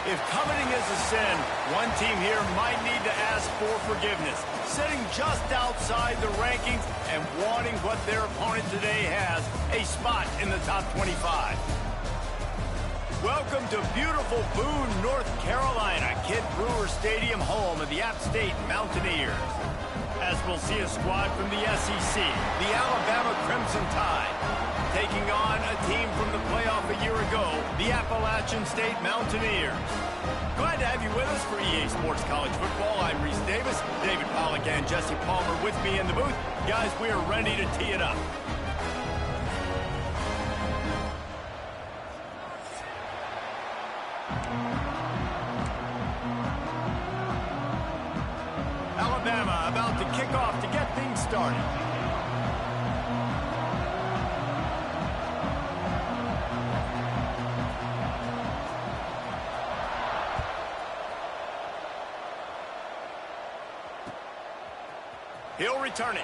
If coveting is a sin, one team here might need to ask for forgiveness, sitting just outside the rankings and wanting what their opponent today has, a spot in the top 25. Welcome to beautiful Boone, North Carolina, Kidd Brewer Stadium, home of the App State Mountaineers. As we'll see a squad from the SEC, the Alabama Crimson Tide, taking on a team from the playoff a year ago, the Appalachian State Mountaineers. Glad to have you with us for EA Sports College Football. I'm Reese Davis, David Pollack and Jesse Palmer with me in the booth. Guys, we are ready to tee it up. Alabama about to kick off to get things started. He'll return it.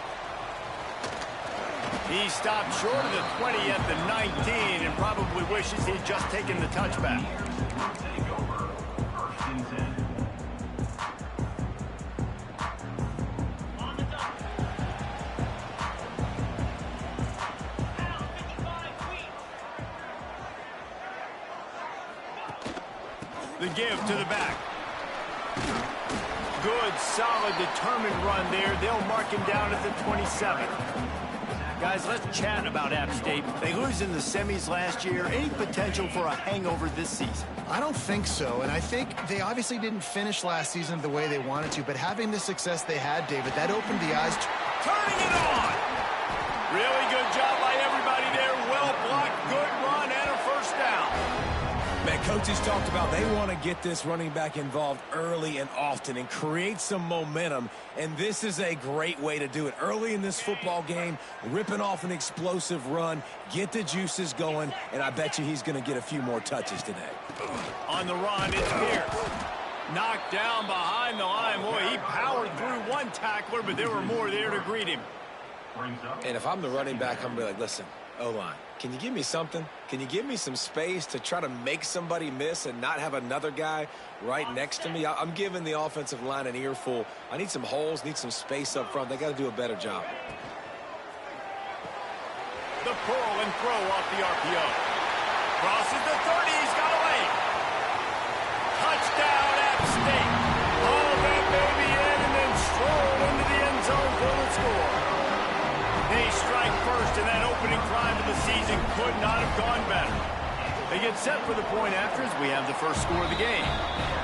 He stopped short of the 20 at the 19 and probably wishes he'd just taken the touchback. The give to the back. Good, solid, determined run there. They'll mark him down at the 27. Guys, let's chat about App State. They lose in the semis last year. Any potential for a hangover this season? I don't think so, and I think they obviously didn't finish last season the way they wanted to, but having the success they had, David, that opened the eyes. Turning it on! Really good job by everybody there. Well blocked, good run, and a first down. Man, coaches talked about they want to get this running back involved early and often and create some momentum, and this is a great way to do it. Early in this football game, ripping off an explosive run, get the juices going, and I bet you he's going to get a few more touches today. On the run, it's Pierce. Knocked down behind the line. Boy, he powered through one tackler, but there were more there to greet him. And if I'm the running back, I'm going to be like, listen, O-line, can you give me something? Can you give me some space to try to make somebody miss and not have another guy right next to me? I'm giving the offensive line an earful. I need some holes, need some space up front. They got to do a better job. The pull and throw off the RPO. Crosses the 30. He's got away. Touchdown, App State. All that baby in and then strolled into the end zone for the score. They strike first, and that opening drive of the season could not have gone better. They get set for the point after as we have the first score of the game.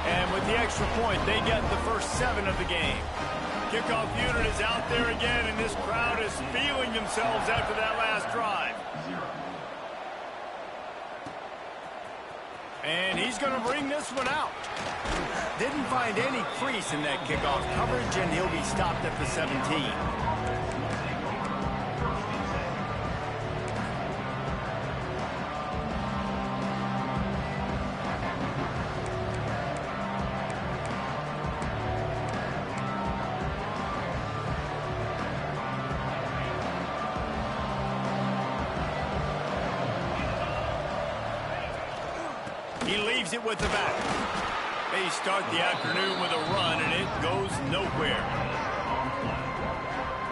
And with the extra point, they get the first 7 of the game. Kickoff unit is out there again, and this crowd is feeling themselves after that last drive. And he's going to bring this one out. Didn't find any crease in that kickoff coverage, and he'll be stopped at the 17. He leaves it with the back. They start the afternoon with a run, and it goes nowhere.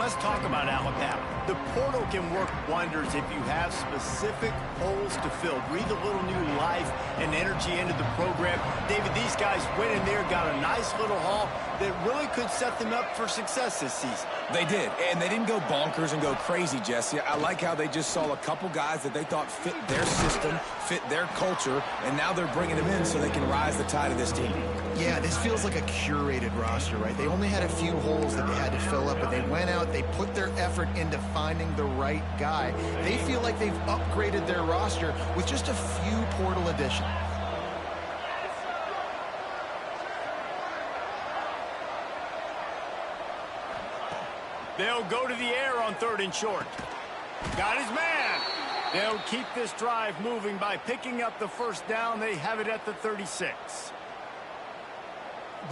Let's talk about Alabama. The portal can work wonders if you have specific holes to fill. Breathe a little new life and energy into the program. David, these guys went in there, got a nice little haul that really could set them up for success this season. They did, and they didn't go bonkers and go crazy, Jesse. I like how they just saw a couple guys that they thought fit their system, fit their culture, and now they're bringing them in so they can rise the tide of this team. Yeah, this feels like a curated roster, right? They only had a few holes that they had to fill up, but they went out, They put their effort into finding the right guy. They feel like they've upgraded their roster with just a few portal additions. They'll go to the air on 3rd and short. Got his man. They'll keep this drive moving by picking up the first down. They have it at the 36.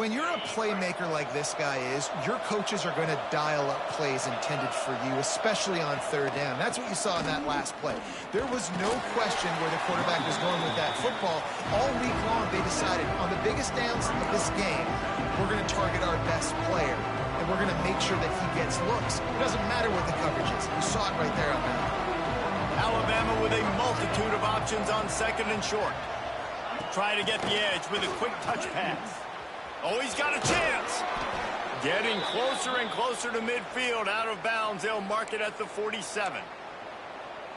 When you're a playmaker like this guy is, your coaches are going to dial up plays intended for you, especially on 3rd down. That's what you saw in that last play. There was no question where the quarterback was going with that football. All week long, they decided on the biggest downs of this game, we're going to target our best player, and we're going to make sure that he gets looks. It doesn't matter what the coverage is. You saw it right there on that. Alabama with a multitude of options on 2nd and short. Try to get the edge with a quick touch pass. Oh, he's got a chance. Getting closer and closer to midfield. Out of bounds. They'll mark it at the 47.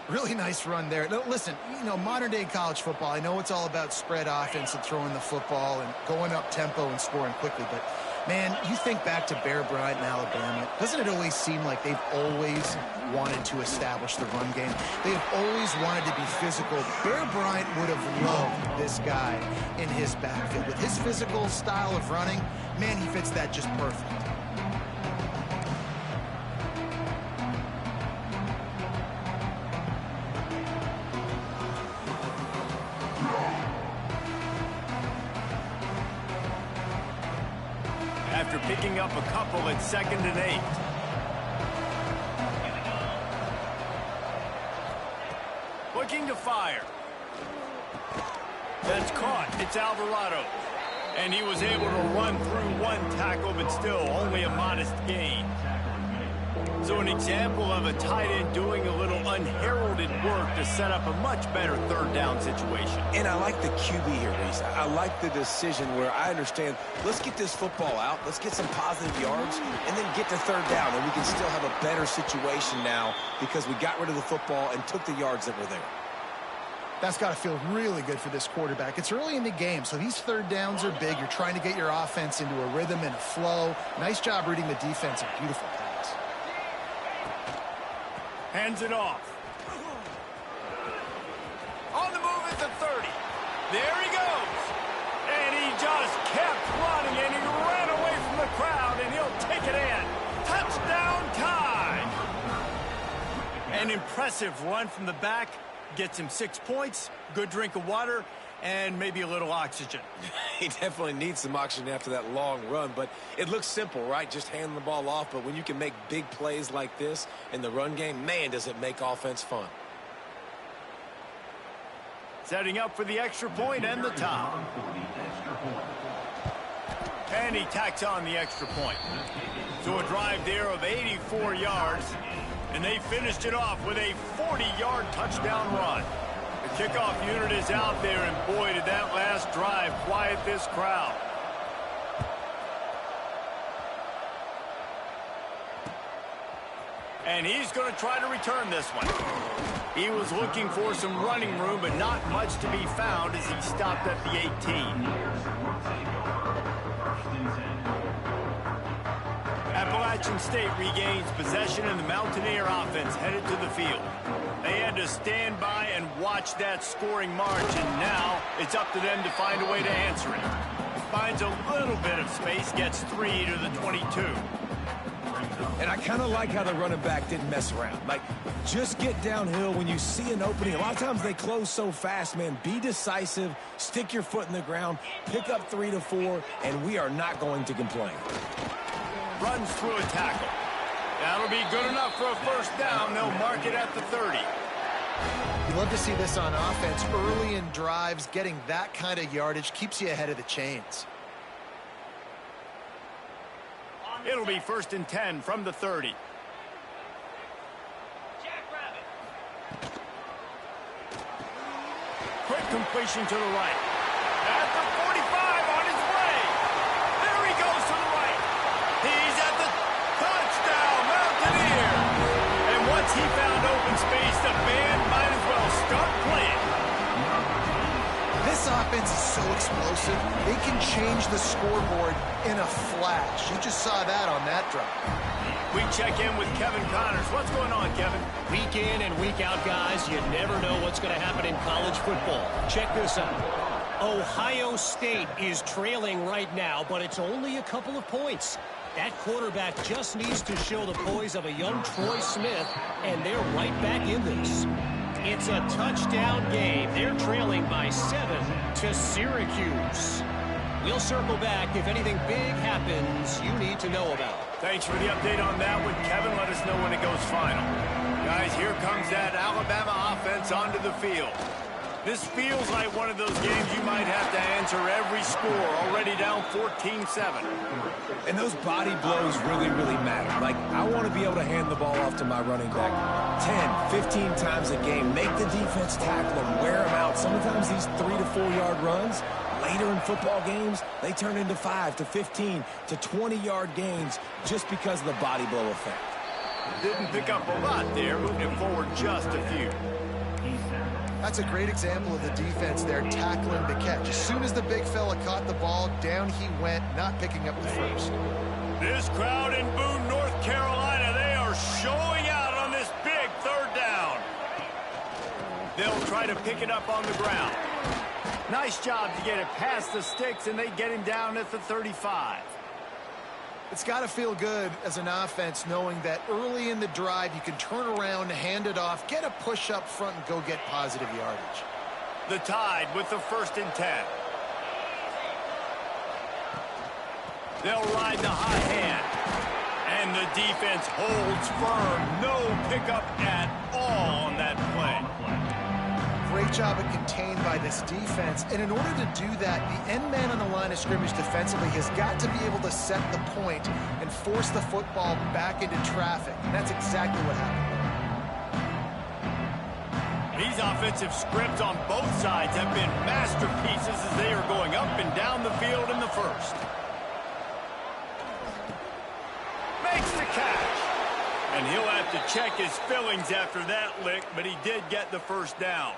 Really nice run there. Now, listen, you know, modern-day college football, I know it's all about spread offense and throwing the football and going up tempo and scoring quickly, but, man, you think back to Bear Bryant in Alabama, doesn't it always seem like they've always wanted to establish the run game? They've always wanted to be physical. Bear Bryant would have loved this guy in his backfield. With his physical style of running, man, he fits that just perfect. After picking up a couple at 2nd and 8. Looking to fire. That's caught. It's Alvarado. And he was able to run through one tackle, but still only a modest gain. So an example of a tight end doing a little unheralded work to set up a much better 3rd down situation. And I like the QB here, Reese. I like the decision where I understand, let's get this football out, let's get some positive yards, and then get to 3rd down, and we can still have a better situation now because we got rid of the football and took the yards that were there. That's got to feel really good for this quarterback. It's early in the game, so these 3rd downs are big. You're trying to get your offense into a rhythm and a flow. Nice job reading the defense. A beautiful pass. Hands it off. On the move at the 30. There he goes. And he just kept running, and he ran away from the crowd, and he'll take it in. Touchdown time. An impressive run from the back. Gets him 6 points, good drink of water, and maybe a little oxygen. He definitely needs some oxygen after that long run, but it looks simple, right? Just handing the ball off, but when you can make big plays like this in the run game, man, does it make offense fun. Setting up for the extra point and the tie. And he tacks on the extra point. So a drive there of 84 yards. And they finished it off with a 40-yard touchdown run. The kickoff unit is out there, and boy, did that last drive quiet this crowd. And he's going to try to return this one. He was looking for some running room, but not much to be found as he stopped at the 18. Appalachian State regains possession, and the Mountaineer offense headed to the field. They had to stand by and watch that scoring march, and now it's up to them to find a way to answer it. Finds a little bit of space, gets 3 to the 22. And I kind of like how the running back didn't mess around. Like, just get downhill when you see an opening. A lot of times they close so fast, man. Be decisive, stick your foot in the ground, pick up 3 to 4, and we are not going to complain. Runs through a tackle. That'll be good enough for a first down. They'll mark it at the 30. You love to see this on offense. Early in drives, getting that kind of yardage keeps you ahead of the chains. It'll be 1st and 10 from the 30. Quick completion to the right. At the 45 on his way. There he goes to the right. He's at the touchdown, Mountaineer. And once he found open space, the band might as well start playing. This offense offense is so explosive, they can change the scoreboard in a flash. You just saw that on that drive. We check in with Kevin Connors. What's going on, Kevin? Week in and week out, guys, you never know what's going to happen in college football. Check this out. Ohio State is trailing right now, but it's only a couple of points. That quarterback just needs to show the poise of a young Troy Smith, and they're right back in this. It's a touchdown game. They're trailing by 7 to Syracuse. We'll circle back if anything big happens you need to know about. Thanks for the update on that one, Kevin. Let us know when it goes final. Guys, here comes that Alabama offense onto the field. This feels like one of those games you might have to answer every score, already down 14-7. And those body blows really, really matter. Like, I want to be able to hand the ball off to my running back 10, 15 times a game. Make the defense tackle them, wear them out. Sometimes these 3 to 4 yard runs, later in football games, they turn into 5 to 15 to 20-yard gains just because of the body blow effect. Didn't pick up a lot there, moving it forward just a few. That's a great example of the defense there tackling the catch. As soon as the big fella caught the ball, down he went, not picking up the first. This crowd in Boone, North Carolina, they are showing out on this big third down. They'll try to pick it up on the ground. Nice job to get it past the sticks, and they get him down at the 35. It's got to feel good as an offense knowing that early in the drive you can turn around, hand it off, get a push up front, and go get positive yardage. The Tide with the 1st and 10. They'll ride the hot hand. And the defense holds firm. No pickup at all on that play. Great job of contained by this defense. And in order to do that, the end man on the line of scrimmage defensively has got to be able to set the point and force the football back into traffic. And that's exactly what happened. These offensive scripts on both sides have been masterpieces as they are going up and down the field in the first. Makes the catch. And he'll have to check his fillings after that lick, but he did get the first down.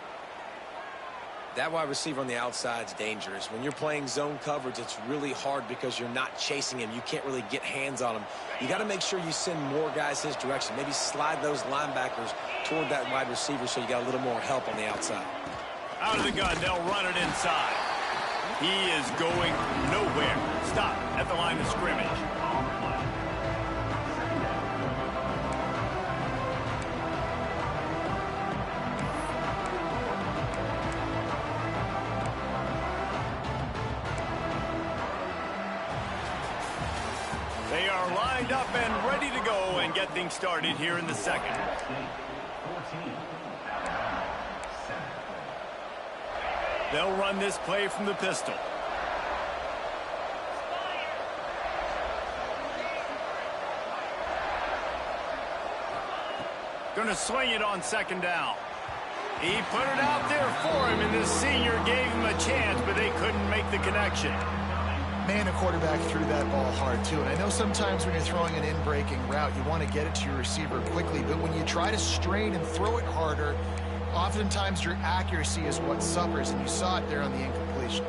That wide receiver on the outside is dangerous. When you're playing zone coverage, it's really hard because you're not chasing him. You can't really get hands on him. You got to make sure you send more guys his direction. Maybe slide those linebackers toward that wide receiver so you got a little more help on the outside. Out of the gun, they'll run it inside. He is going nowhere. Stop at the line of scrimmage. They are lined up and ready to go and get things started here in the second. They'll run this play from the pistol. Going to swing it on 2nd down. He put it out there for him, and the senior gave him a chance, but they couldn't make the connection. Man, a quarterback threw that ball hard, too. And I know sometimes when you're throwing an in-breaking route, you want to get it to your receiver quickly. But when you try to strain and throw it harder, oftentimes your accuracy is what suffers, and you saw it there on the incompletion.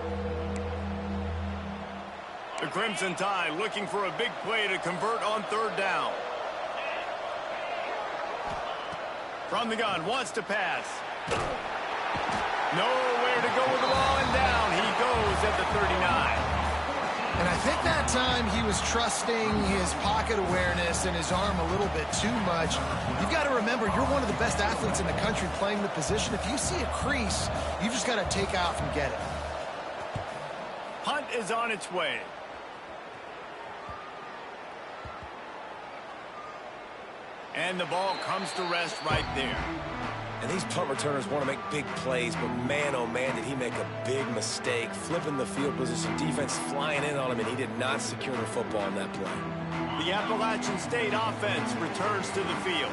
The Crimson Tide looking for a big play to convert on 3rd down. From the gun, wants to pass. Nowhere to go with the ball, and down he goes at the 39. And I think that time he was trusting his pocket awareness and his arm a little bit too much. You've got to remember, you're one of the best athletes in the country playing the position. If you see a crease, you've just got to take off and get it. Punt is on its way. And the ball comes to rest right there. And these punt returners want to make big plays, but man, oh man, did he make a big mistake. Flipping the field position, defense flying in on him, and he did not secure the football on that play. The Appalachian State offense returns to the field.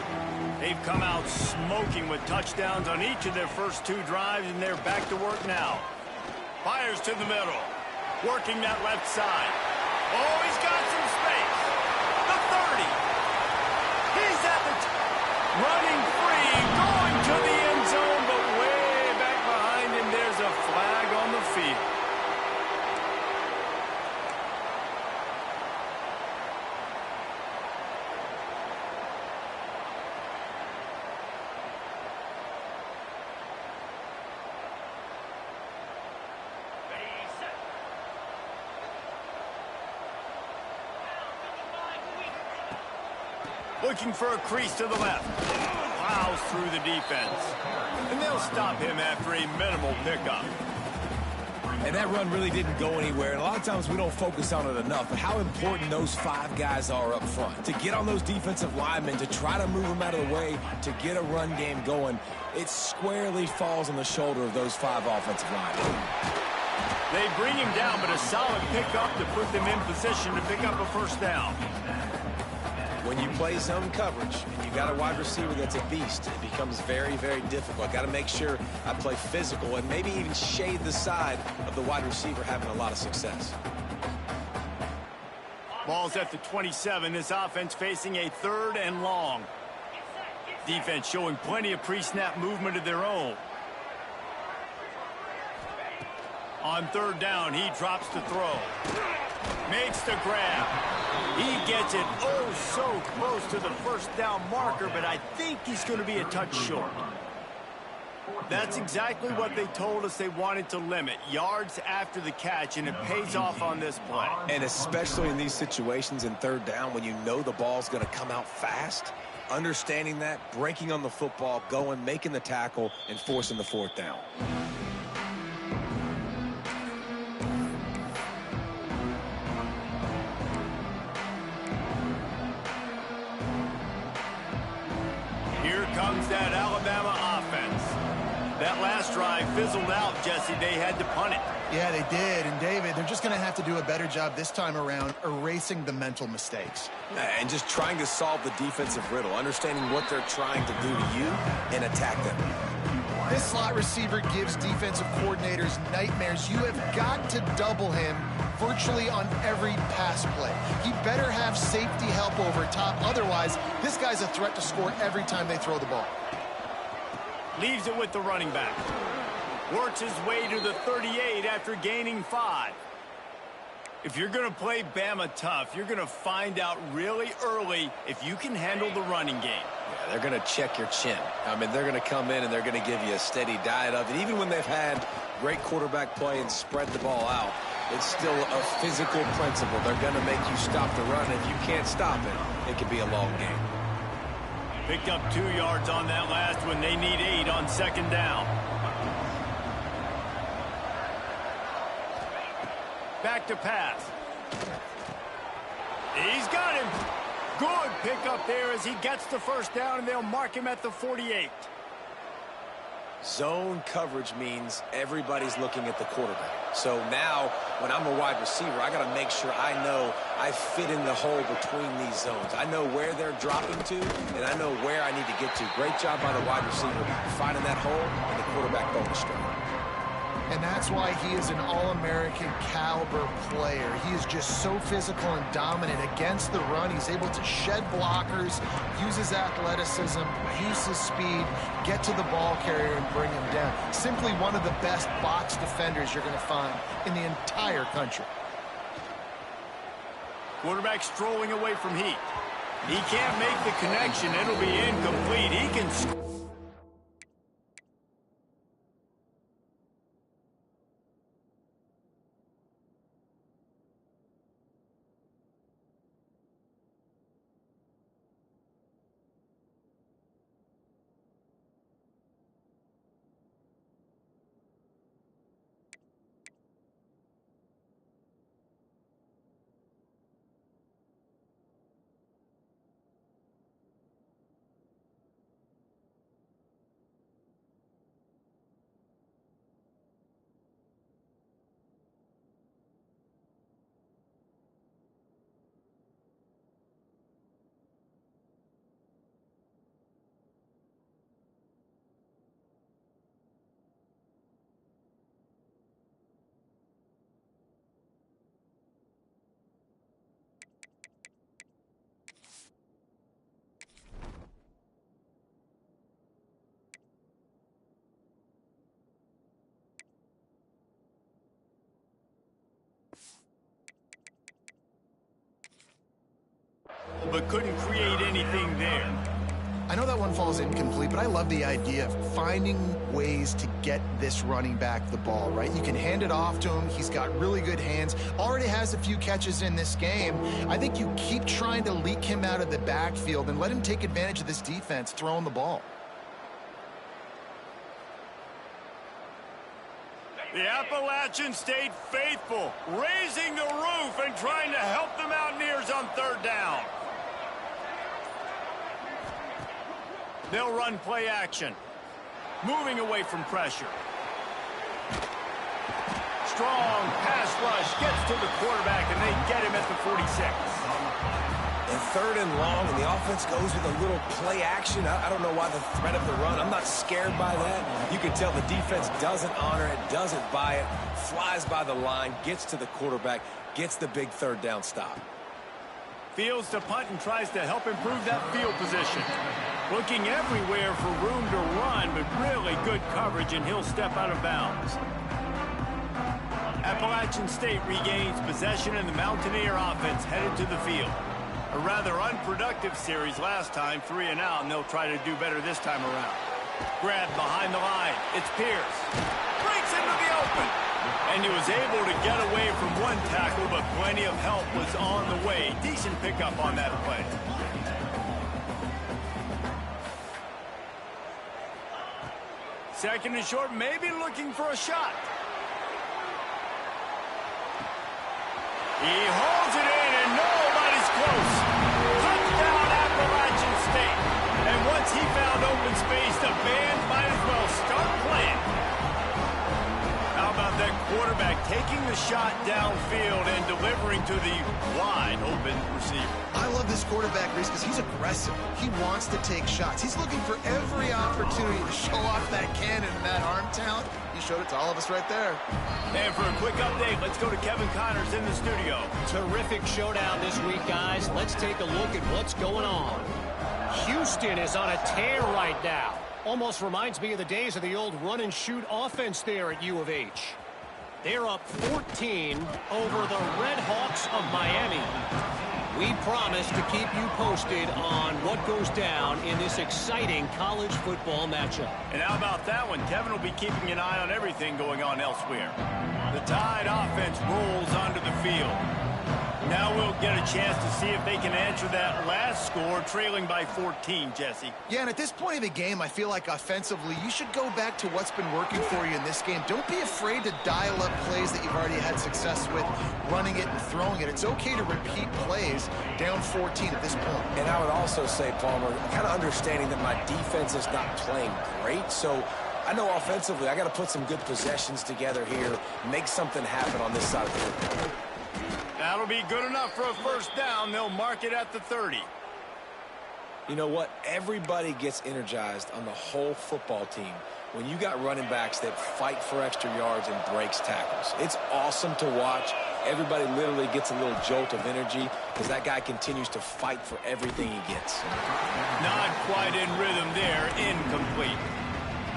They've come out smoking with touchdowns on each of their first 2 drives, and they're back to work now. Fires to the middle, working that left side. Oh, he's got some space. The 30. He's at the running free, going to the end zone, but way back behind him, there's a flag on the field. Looking for a crease to the left. Plows through the defense. And they'll stop him after a minimal pickup. And that run really didn't go anywhere. And a lot of times we don't focus on it enough, but how important those 5 guys are up front. To get on those defensive linemen, to try to move them out of the way, to get a run game going, it squarely falls on the shoulder of those 5 offensive linemen. They bring him down, but a solid pickup to put them in position to pick up a first down. When you play zone coverage and you got a wide receiver that's a beast, it becomes very, very difficult. Got to make sure I play physical and maybe even shade the side of the wide receiver having a lot of success. Ball's at the 27. This offense facing a 3rd and long. Defense showing plenty of pre-snap movement of their own. On 3rd down, he drops to throw. Makes the grab. He gets it oh so close to the first down marker, but I think he's going to be a touch short. That's exactly what they told us they wanted to limit. Yards after the catch, and it pays off on this play. And especially in these situations in 3rd down when you know the ball's going to come out fast, understanding that, breaking on the football, going, making the tackle, and forcing the 4th down. Comes that Alabama offense. That last drive fizzled out, Jesse. They had to punt it. Yeah, they did. And, David, they're just going to have to do a better job this time around erasing the mental mistakes. And just trying to solve the defensive riddle, understanding what they're trying to do to you and attack them. This slot receiver gives defensive coordinators nightmares. You have got to double him virtually on every pass play. He better have safety help over top. Otherwise, this guy's a threat to score every time they throw the ball. Leaves it with the running back. Works his way to the 38 after gaining 5. If you're going to play Bama tough, you're going to find out really early if you can handle the running game. Yeah, they're going to check your chin. I mean, they're going to come in and they're going to give you a steady diet of it. Even when they've had great quarterback play and spread the ball out, it's still a physical principle. They're going to make you stop the run. If you can't stop it, it could be a long game. Picked up 2 yards on that last one. They need 8 on 2nd down. Back to pass. He's got him. Good pickup there as he gets the first down, and they'll mark him at the 48. Zone coverage means everybody's looking at the quarterback. So now, when I'm a wide receiver, I got to make sure I know I fit in the hole between these zones. I know where they're dropping to, and I know where I need to get to. Great job by the wide receiver finding that hole, and the quarterback going straight. And that's why he is an All-American caliber player. He is just so physical and dominant against the run. He's able to shed blockers, use his athleticism, use his speed, get to the ball carrier and bring him down. Simply one of the best box defenders you're going to find in the entire country. Quarterback strolling away from heat. He can't make the connection. It'll be incomplete. He can score. But couldn't create anything there. I know that one falls incomplete, but I love the idea of finding ways to get this running back the ball, right? You can hand it off to him. He's got really good hands. Already has a few catches in this game. I think you keep trying to leak him out of the backfield and let him take advantage of this defense throwing the ball. The Appalachian stayed faithful, raising the roof and trying to help the Mountaineers on third down. They'll run play action, moving away from pressure. Strong pass rush gets to the quarterback, and they get him at the 46. And third and long, and the offense goes with a little play action. I don't know why the threat of the run. I'm not scared by that. You can tell the defense doesn't honor it, doesn't buy it, flies by the line, gets to the quarterback, gets the big third down stop. Fields to punt and tries to help improve that field position. Looking everywhere for room to run, but really good coverage, and he'll step out of bounds. Appalachian State regains possession, and the Mountaineer offense headed to the field. A rather unproductive series last time, 3 and out, and they'll try to do better this time around. Grabbed behind the line. It's Pierce. Breaks into the open. And he was able to get away from one tackle, but plenty of help was on the way. Decent pickup on that play. Second and short, maybe looking for a shot. He holds it in, and nobody's close. Touchdown, Appalachian State. And once he found open space, the band might as well start playing. How about that quarterback taking the shot downfield and delivering to the wide-open receiver? I love this quarterback, Reese, because he's aggressive. He wants to take shots. He's looking for every opportunity to show off that cannon and that arm talent. He showed it to all of us right there. And for a quick update, let's go to Kevin Connors in the studio. Terrific showdown this week, guys. Let's take a look at what's going on. Houston is on a tear right now. Almost reminds me of the days of the old run-and-shoot offense there at U of H. They're up 14 over the Red Hawks of Miami. We promise to keep you posted on what goes down in this exciting college football matchup. And how about that one? Kevin will be keeping an eye on everything going on elsewhere. The Tide offense rolls onto the field. Now we'll get a chance to see if they can answer that last score, trailing by 14, Jesse. Yeah, and at this point of the game, I feel like offensively, you should go back to what's been working for you in this game. Don't be afraid to dial up plays that you've already had success with, running it and throwing it. It's okay to repeat plays down 14 at this point. And I would also say, Palmer, kind of understanding that my defense is not playing great, so I know offensively I got to put some good possessions together here, make something happen on this side of the football. That'll be good enough for a first down. They'll mark it at the 30. You know what? Everybody gets energized on the whole football team when you got running backs that fight for extra yards and breaks tackles. It's awesome to watch. Everybody literally gets a little jolt of energy because that guy continues to fight for everything he gets. Not quite in rhythm there. Incomplete.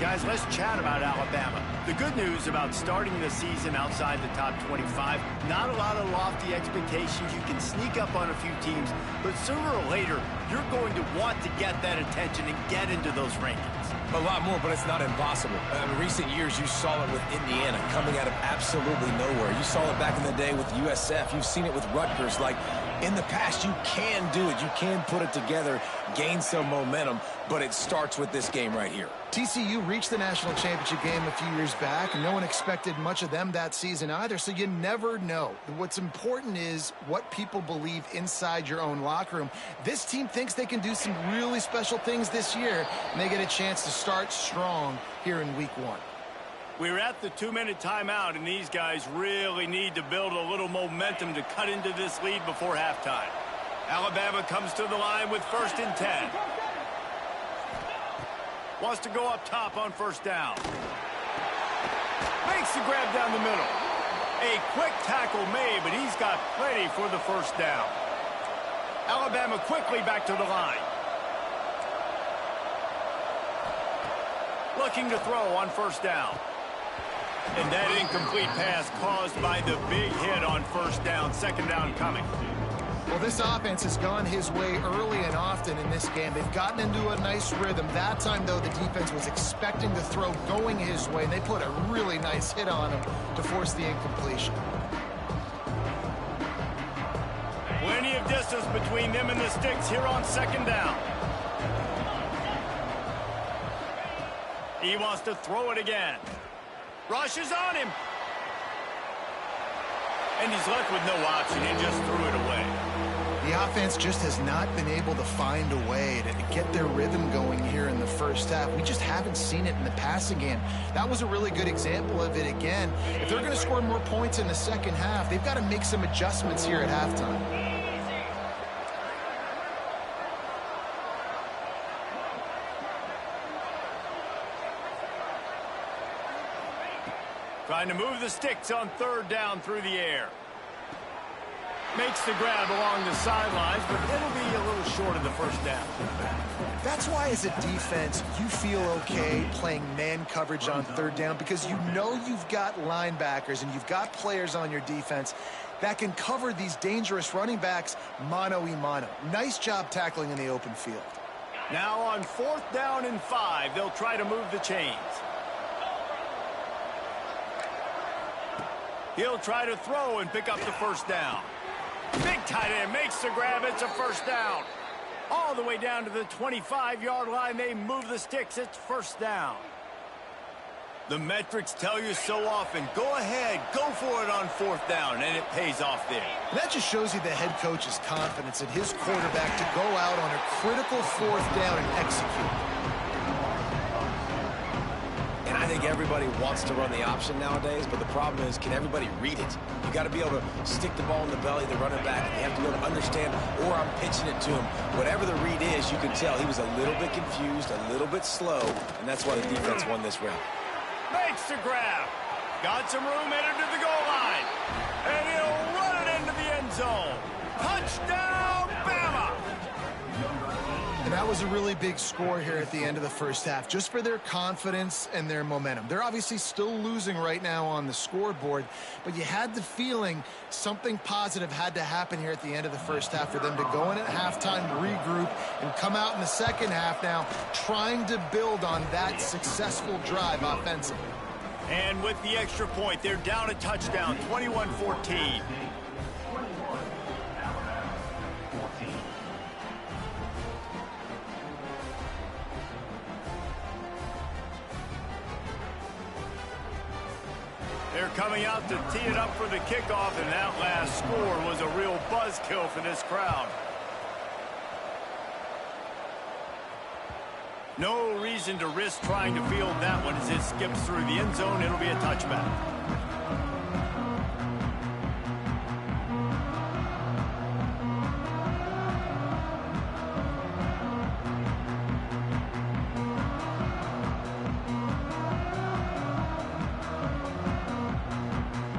Guys, let's chat about Alabama. The good news about starting the season outside the top 25, not a lot of lofty expectations. You can sneak up on a few teams, but sooner or later, you're going to want to get that attention and get into those rankings. A lot more, but it's not impossible. In recent years, you saw it with Indiana coming out of absolutely nowhere. You saw it back in the day with USF. You've seen it with Rutgers. Like, in the past, you can do it. You can put it together, gain some momentum, but it starts with this game right here. TCU reached the national championship game a few years back, and no one expected much of them that season either, so you never know. What's important is what people believe inside your own locker room. This team thinks they can do some really special things this year, and they get a chance to start strong here in week 1. We're at the 2-minute timeout, and these guys really need to build a little momentum to cut into this lead before halftime. Alabama comes to the line with 1st and 10. Wants to go up top on first down. Makes the grab down the middle. A quick tackle made, but he's got plenty for the first down. Alabama quickly back to the line. Looking to throw on first down. And that incomplete pass caused by the big hit on first down. Second down coming. Well, this offense has gone his way early and often in this game. They've gotten into a nice rhythm. That time, though, the defense was expecting the throw going his way, and they put a really nice hit on him to force the incompletion. Plenty of distance between them and the sticks here on second down. He wants to throw it again. Rushes on him. And he's left with no option and just threw it away. The offense just has not been able to find a way to get their rhythm going here in the first half. We just haven't seen it in the passing game. That was a really good example of it again. If they're going to score more points in the second half, they've got to make some adjustments here at halftime. Trying to move the sticks on third down through the air. Makes the grab along the sidelines, but it'll be a little short of the first down. That's why as a defense, you feel okay playing man coverage on third down because you know you've got linebackers and you've got players on your defense that can cover these dangerous running backs mano-a-mano. Nice job tackling in the open field. Now on fourth down and 5, they'll try to move the chains. He'll try to throw and pick up the first down. Big tight end makes the grab. It's a first down. All the way down to the 25-yard line. They move the sticks. It's first down. The metrics tell you so often. Go ahead. Go for it on fourth down, and it pays off there. And that just shows you the head coach's confidence in his quarterback to go out on a critical fourth down and execute. And I think everybody wants to run the option nowadays, but the problem is, can everybody read it? You got to be able to stick the ball in the belly of the running back, and you have to be able to understand, or I'm pitching it to him. Whatever the read is, you can tell he was a little bit confused, a little bit slow, and that's why the defense won this round. Makes the grab. Got some room headed to the goal line. And he'll run it into the end zone. Touchdown, Bama! And that was a really big score here at the end of the first half, just for their confidence and their momentum. They're obviously still losing right now on the scoreboard, but you had the feeling something positive had to happen here at the end of the first half for them to go in at halftime, regroup, and come out in the second half now trying to build on that successful drive offensively. And with the extra point, they're down a touchdown, 21-14. They're coming out to tee it up for the kickoff, and that last score was a real buzzkill for this crowd. No reason to risk trying to field that one as it skips through the end zone. It'll be a touchback.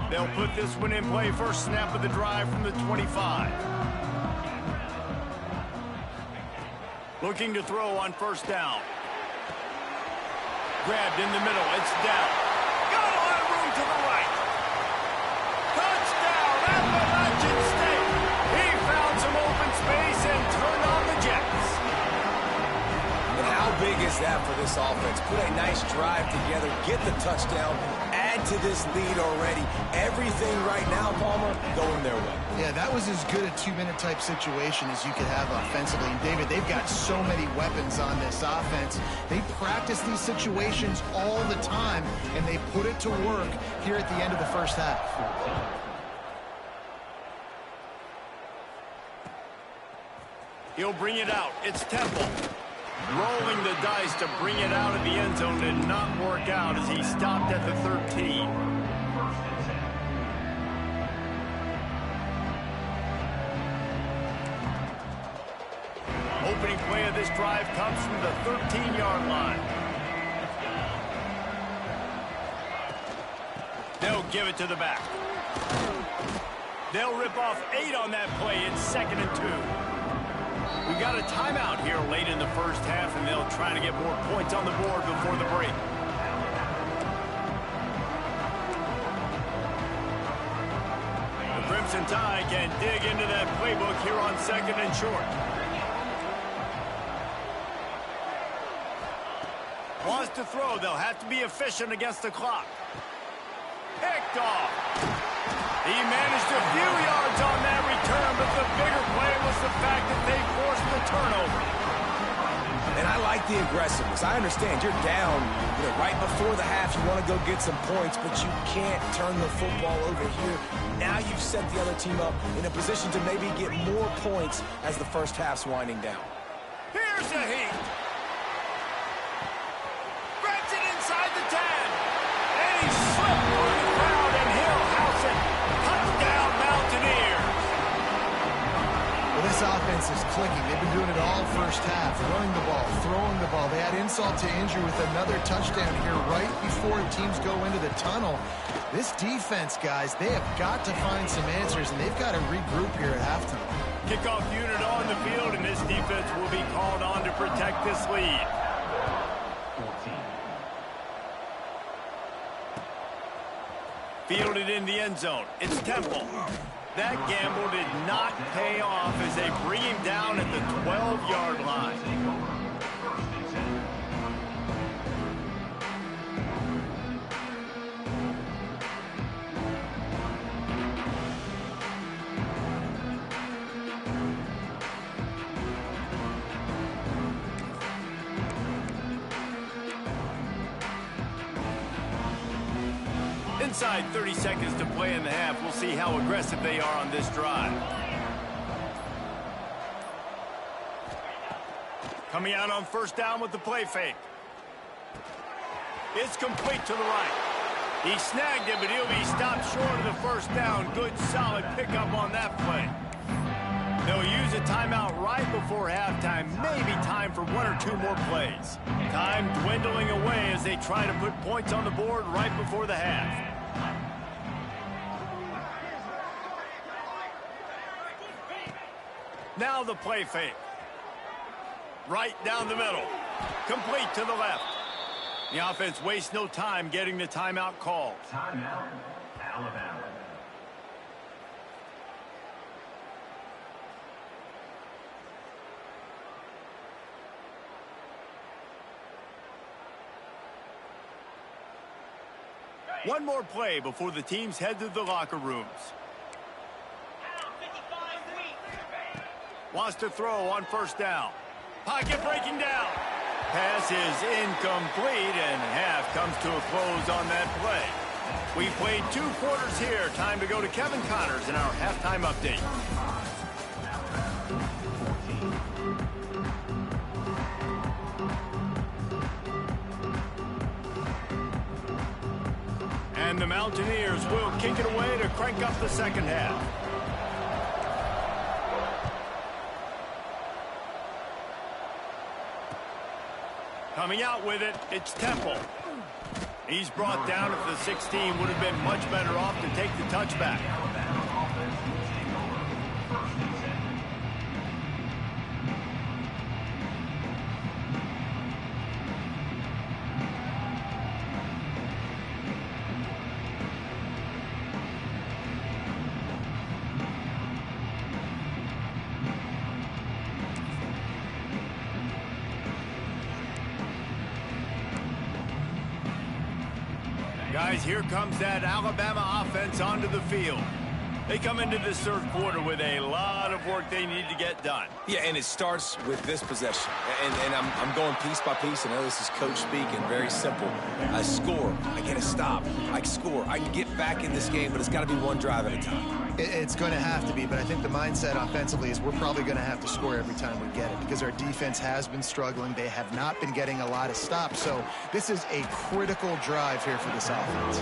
They'll put this one in play. First snap of the drive from the 25. Looking to throw on first down. Grabbed in the middle. It's down. Got a lot of room to the right. Touchdown, Appalachian State. He found some open space and turned on the Jets. And how big is that for this offense? Put a nice drive together, get the touchdown, add to this lead already. Everything right now, Palmer, going their way. Yeah, that was as good a two-minute type situation as you could have offensively. And, David, they've got so many weapons on this offense. They practice these situations all the time, and they put it to work here at the end of the first half. He'll bring it out. It's Temple. Rolling the dice to bring it out of the end zone did not work out as he stopped at the 13. Opening play of this drive comes from the 13-yard line. They'll give it to the back. They'll rip off 8 on that play. It's 2nd and 2. We got a timeout here late in the first half, and they'll try to get more points on the board before the break. The Crimson Crimson Tide can dig into that playbook here on 2nd and short. Wants to throw. They'll have to be efficient against the clock. Picked off. He managed a few yards on that return, but the bigger play was the fact that they forced the turnover. And I like the aggressiveness. I understand you're down, right before the half. You want to go get some points, but you can't turn the football over here. Now you've set the other team up in a position to maybe get more points as the first half's winding down. Here's a heat. Spreads it inside the 10. And he slipped through the crowd, and he'll house it. Touchdown, Mountaineers. Well, this offense is clicking. They've been doing it all first half, running the ball, throwing the ball. They had insult to injury with another touchdown here right before teams go into the tunnel. This defense, guys, they have got to find some answers, and they've got to regroup here at halftime. Kickoff unit on the field, and this defense will be called on to protect this lead. Fielded in the end zone. It's Temple. That gamble did not pay off as they bring him down at the 12-yard line. Inside 30 seconds to play in the half. We'll see how aggressive they are on this drive. Coming out on first down with the play fake. It's complete to the right. He snagged it, but he'll be stopped short of the first down. Good, solid pickup on that play. They'll use a timeout right before halftime. Maybe time for one or two more plays. Time dwindling away as they try to put points on the board right before the half. Now the play fake. Right down the middle. Complete to the left. The offense wastes no time getting the timeout called. Timeout, Alabama. One more play before the teams head to the locker rooms. Wants to throw on first down. Pocket breaking down. Pass is incomplete, and half comes to a close on that play. We played 2 quarters here. Time to go to Kevin Connors in our halftime update. And the Mountaineers will kick it away to crank up the second half. Coming out with it, it's Temple. He's brought down at the 16. Would have been much better off to take the touchback. Guys, here comes that Alabama offense onto the field. They come into this third quarter with a lot of work they need to get done. Yeah, and it starts with this possession. And I'm going piece by piece. I know this is coach speaking, very simple. I score. I get a stop. I score. I can get back in this game, but it's got to be one drive at a time. It's going to have to be, but I think the mindset offensively is we're probably going to have to score every time we get it because our defense has been struggling. They have not been getting a lot of stops, so this is a critical drive here for this offense.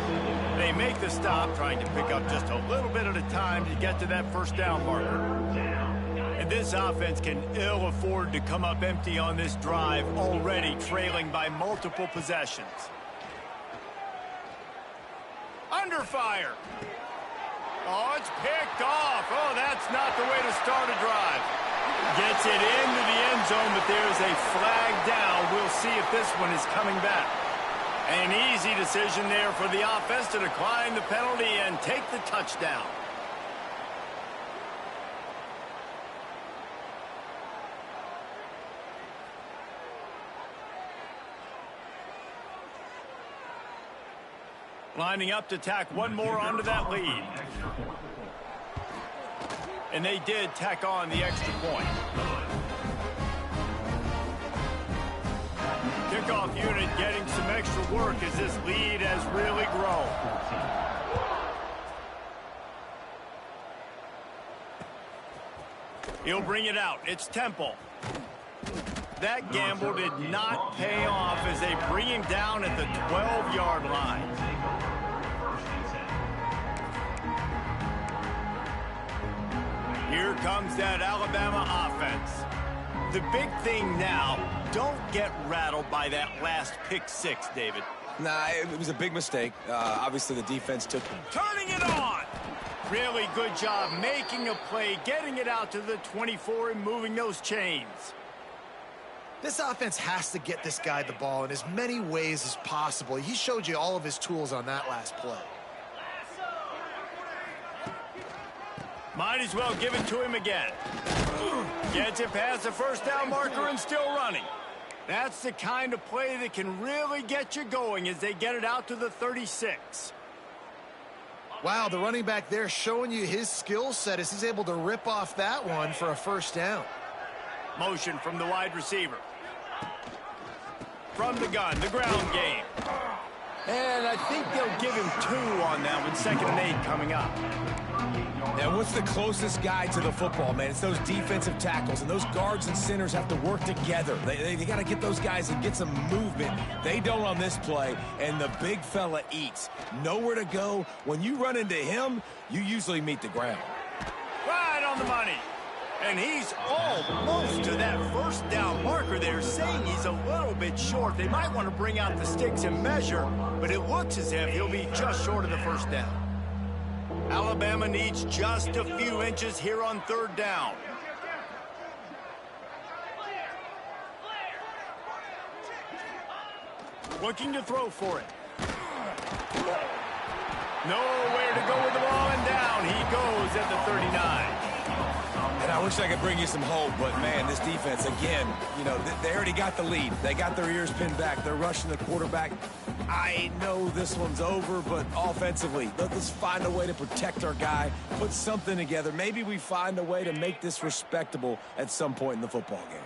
They make the stop, trying to pick up just a little bit at a time to get to that first down marker. And this offense can ill afford to come up empty on this drive, already trailing by multiple possessions. Under fire. Oh, it's picked off. Oh, that's not the way to start a drive. Gets it into the end zone, but there's a flag down. We'll see if this one is coming back. An easy decision there for the offense to decline the penalty and take the touchdown. Lining up to tack one more onto that lead. And they did tack on the extra point. Kickoff unit getting some extra work as this lead has really grown. He'll bring it out. It's Temple. That gamble did not pay off as they bring him down at the 12-yard line. Here comes that Alabama offense. The big thing now, don't get rattled by that last pick six, David. Nah, it was a big mistake. Obviously, the defense took him. Turning it on. Really good job making a play, getting it out to the 24 and moving those chains. This offense has to get this guy the ball in as many ways as possible. He showed you all of his tools on that last play. Might as well give it to him again. Gets it past the first down marker and still running. That's the kind of play that can really get you going as they get it out to the 36. Wow, the running back there showing you his skill set as he's able to rip off that one for a first down. Motion from the wide receiver. From the gun, the ground game. And I think they'll give him 2 on that one. 2nd and 8 coming up. Now, what's the closest guy to the football, man? It's those defensive tackles, and those guards and centers have to work together. They got to get those guys and get some movement. They don't on this play, and the big fella eats. Nowhere to go. When you run into him, you usually meet the ground. Right on the money. And he's almost to that first down marker there, saying he's a little bit short. They might want to bring out the sticks and measure, but it looks as if he'll be just short of the first down. Alabama needs just a few inches here on 3rd down. Looking to throw for it. Nowhere to go with the ball, and down he goes at the 39. And I wish I could bring you some hope, but, man, this defense, again, you know, they already got the lead. They got their ears pinned back. They're rushing the quarterback. I know this one's over, but offensively, let's find a way to protect our guy, put something together. Maybe we find a way to make this respectable at some point in the football game.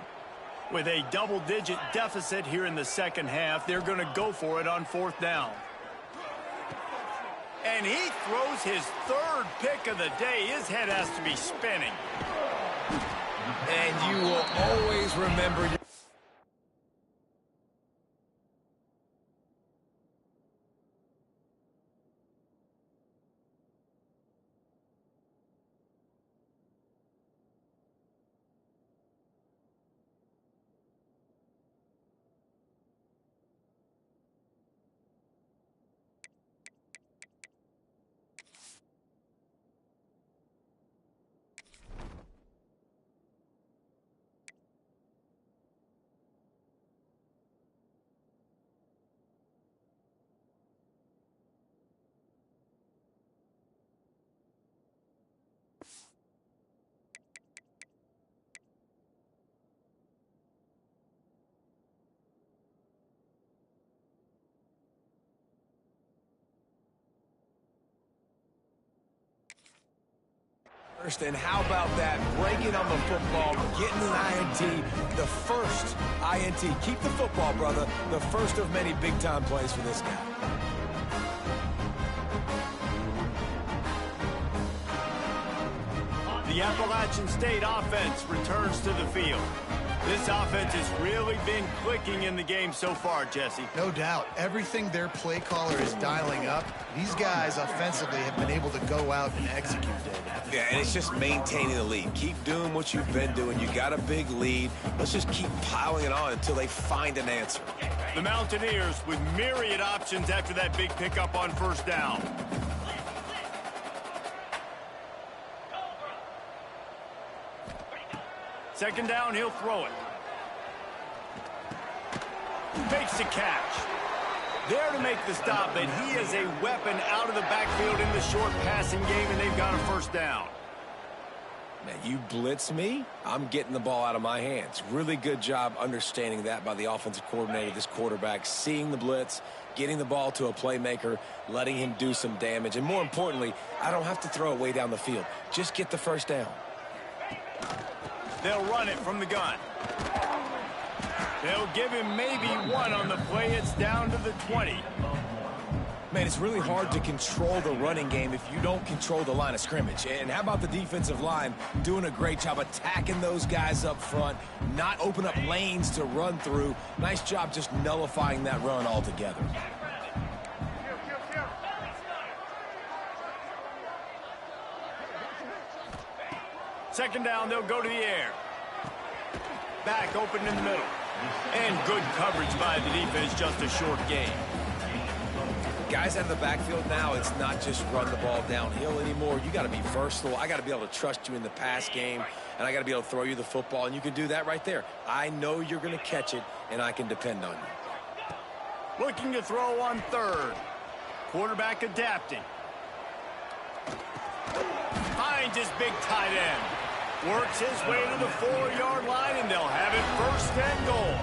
With a double-digit deficit here in the second half, they're going to go for it on 4th down. And he throws his 3rd pick of the day. His head has to be spinning. And you will always remember your and how about that? Breaking on the football, getting an INT, the first INT. Keep the football, brother. The first of many big-time plays for this guy. The Appalachian State offense returns to the field. This offense has really been clicking in the game so far, Jesse. No doubt. Everything their play caller is dialing up, these guys offensively have been able to go out and execute it. Yeah, and it's just maintaining the lead. Keep doing what you've been doing. You got a big lead. Let's just keep piling it on until they find an answer. The Mountaineers with myriad options after that big pickup on 1st down. Second down, he'll throw it. Makes the catch. There to make the stop, but he is a weapon out of the backfield in the short passing game, and they've got a 1st down. Man, you blitz me, I'm getting the ball out of my hands. Really good job understanding that by the offensive coordinator, this quarterback, seeing the blitz, getting the ball to a playmaker, letting him do some damage. And more importantly, I don't have to throw it way down the field. Just get the first down. They'll run it from the gun. They'll give him maybe one on the play. It's down to the 20. Man, it's really hard to control the running game if you don't control the line of scrimmage. And how about the defensive line doing a great job attacking those guys up front, not open up lanes to run through. Nice job just nullifying that run altogether. Second down, they'll go to the air. Back open in the middle. And good coverage by the defense, just a short gain. Guys out of the backfield now, it's not just run the ball downhill anymore. You got to be versatile. I got to be able to trust you in the pass game, and I got to be able to throw you the football, and you can do that right there. I know you're going to catch it, and I can depend on you. Looking to throw on third. Quarterback adapting. Finds his big tight end. Works his way to the 4-yard line, and they'll have it first and goal.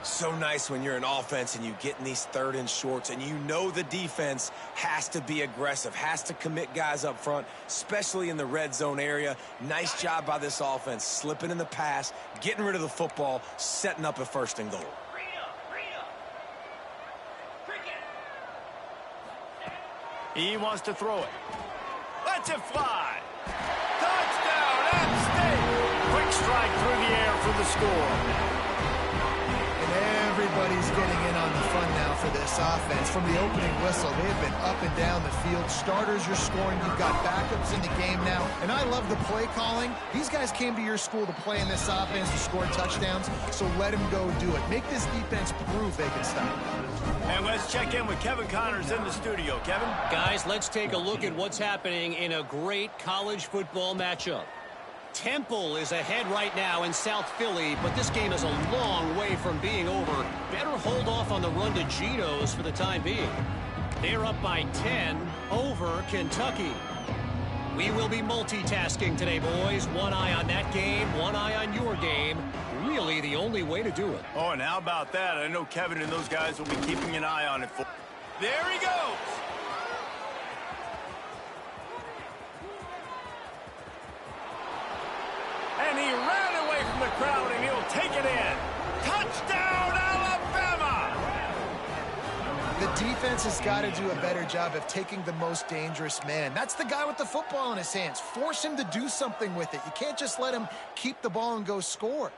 So nice when you're an offense and you get in these third and shorts and you know the defense has to be aggressive, has to commit guys up front, especially in the red zone area. Nice job by this offense, slipping in the pass, getting rid of the football, setting up a first and goal. He wants to throw it. Lets it fly. Touchdown, App State. Quick strike through the air for the score. Everybody's getting in on the fun now for this offense. From the opening whistle, they've been up and down the field. Starters are scoring. You've got backups in the game now. And I love the play calling. These guys came to your school to play in this offense to score touchdowns, so let them go do it. Make this defense prove they can stop it. And let's check in with Kevin Connors in the studio. Kevin? Guys, let's take a look at what's happening in a great college football matchup. Temple is ahead right now in South Philly, but this game is a long way from being over. Better hold off on the run to Geno's for the time being. They're up by 10 over Kentucky. We will be multitasking today, boys. One eye on that game, one eye on your game. Really the only way to do it. Oh, and how about that? I know Kevin and those guys will be keeping an eye on it. There he goes. And he ran away from the crowd, and he'll take it in. Touchdown, Alabama! The defense has got to do a better job of taking the most dangerous man. That's the guy with the football in his hands. Force him to do something with it. You can't just let him keep the ball and go score.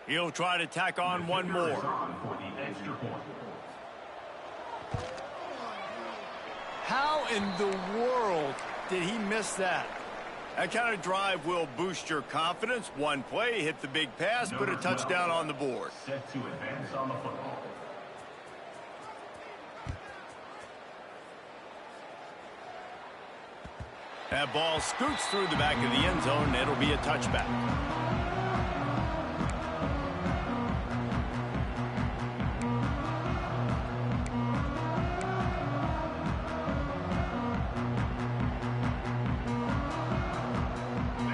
He'll try to tack on one more. How in the world did he miss that? That kind of drive will boost your confidence. One play, hit the big pass, put a touchdown on the board. Set to advance on the football. That ball scoots through the back of the end zone, and it'll be a touchback.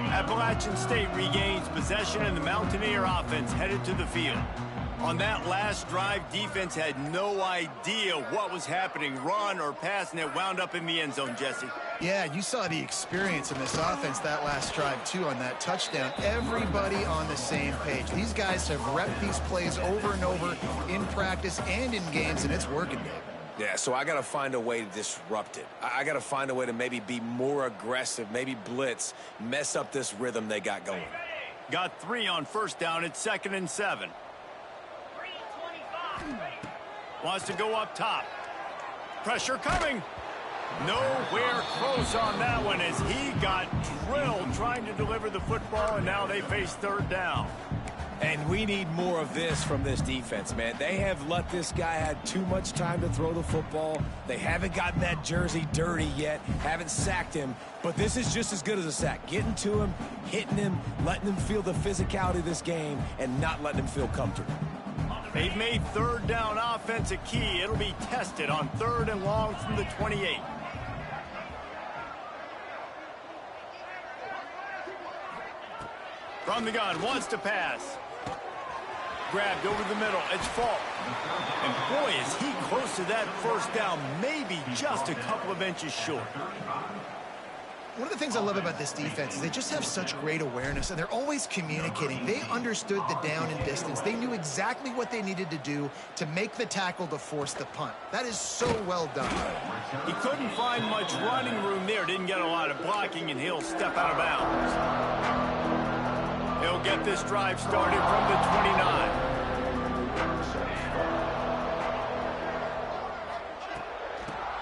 Appalachian State regains possession, and the Mountaineer offense headed to the field. On that last drive, defense had no idea what was happening, run or pass, and it wound up in the end zone, Jesse. Yeah, you saw the experience in this offense that last drive, too, on that touchdown. Everybody on the same page. These guys have repped these plays over and over in practice and in games, and it's working, Dave. Yeah, so I got to find a way to disrupt it. I got to find a way to maybe be more aggressive, maybe blitz, mess up this rhythm they got going. Got 3 on first down. It's 2nd and 7. Wants to go up top. Pressure coming. Nowhere close on that one as he got drilled trying to deliver the football, and now they face 3rd down. And we need more of this from this defense, man. They have let this guy have too much time to throw the football. They haven't gotten that jersey dirty yet, haven't sacked him. But this is just as good as a sack. Getting to him, hitting him, letting him feel the physicality of this game, and not letting him feel comfortable. They've made third down offense a key. It'll be tested on 3rd and long from the 28. From the gun, wants to pass. Grabbed over the middle. It's Falk. And boy, is he close to that first down, maybe just a couple of inches short. One of the things I love about this defense is they just have such great awareness, and they're always communicating. They understood the down and distance. They knew exactly what they needed to do to make the tackle to force the punt. That is so well done. He couldn't find much running room there. Didn't get a lot of blocking, and he'll step out of bounds. He'll get this drive started from the